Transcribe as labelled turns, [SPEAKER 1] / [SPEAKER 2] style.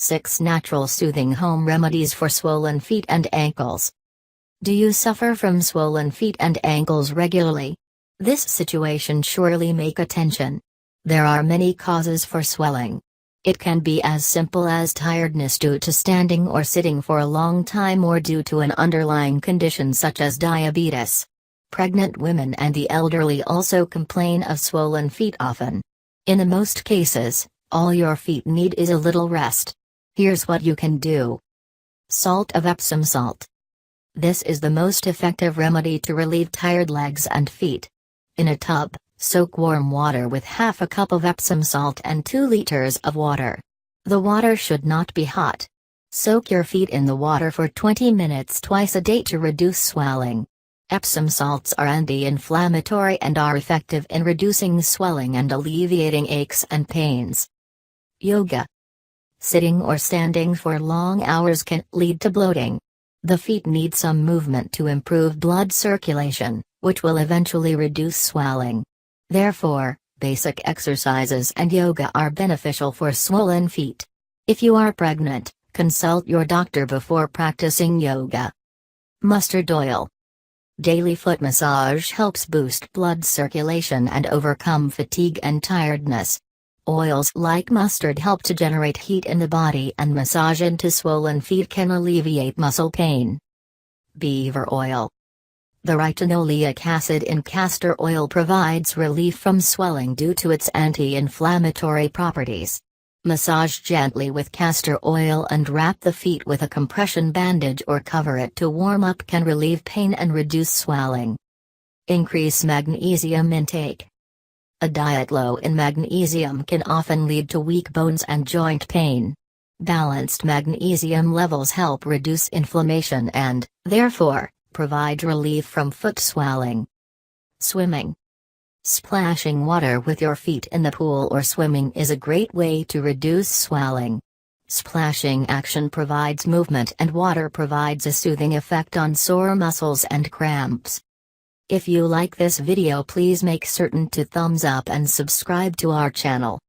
[SPEAKER 1] 6 Natural Soothing Home Remedies for Swollen Feet and Ankles. Do you suffer from swollen feet and ankles regularly? This situation surely make attention. There are many causes for swelling. It can be as simple as tiredness due to standing or sitting for a long time or due to an underlying condition such as diabetes. Pregnant women and the elderly also complain of swollen feet often. In most cases, all your feet need is a little rest. Here's what you can do. Salt of Epsom salt. This is the most effective remedy to relieve tired legs and feet. In a tub, soak warm water with half a cup of Epsom salt and 2 liters of water. The water should not be hot. Soak your feet in the water for 20 minutes twice a day to reduce swelling. Epsom salts are anti-inflammatory and are effective in reducing swelling and alleviating aches and pains. Yoga. Sitting or standing for long hours can lead to bloating. The feet need some movement to improve blood circulation, which will eventually reduce swelling. Therefore, basic exercises and yoga are beneficial for swollen feet. If you are pregnant, consult your doctor before practicing yoga. Mustard oil. Daily foot massage helps boost blood circulation and overcome fatigue and tiredness. Oils like mustard help to generate heat in the body, and massage into swollen feet can alleviate muscle pain. Beaver oil. The retinoleic acid in castor oil provides relief from swelling due to its anti-inflammatory properties. Massage gently with castor oil and wrap the feet with a compression bandage or cover it to warm up can relieve pain and reduce swelling. Increase magnesium intake. A diet low in magnesium can often lead to weak bones and joint pain. Balanced magnesium levels help reduce inflammation and, therefore, provide relief from foot swelling. Swimming. Splashing water with your feet in the pool or swimming is a great way to reduce swelling. Splashing action provides movement and water provides a soothing effect on sore muscles and cramps. If you like this video, please make certain to thumbs up and subscribe to our channel.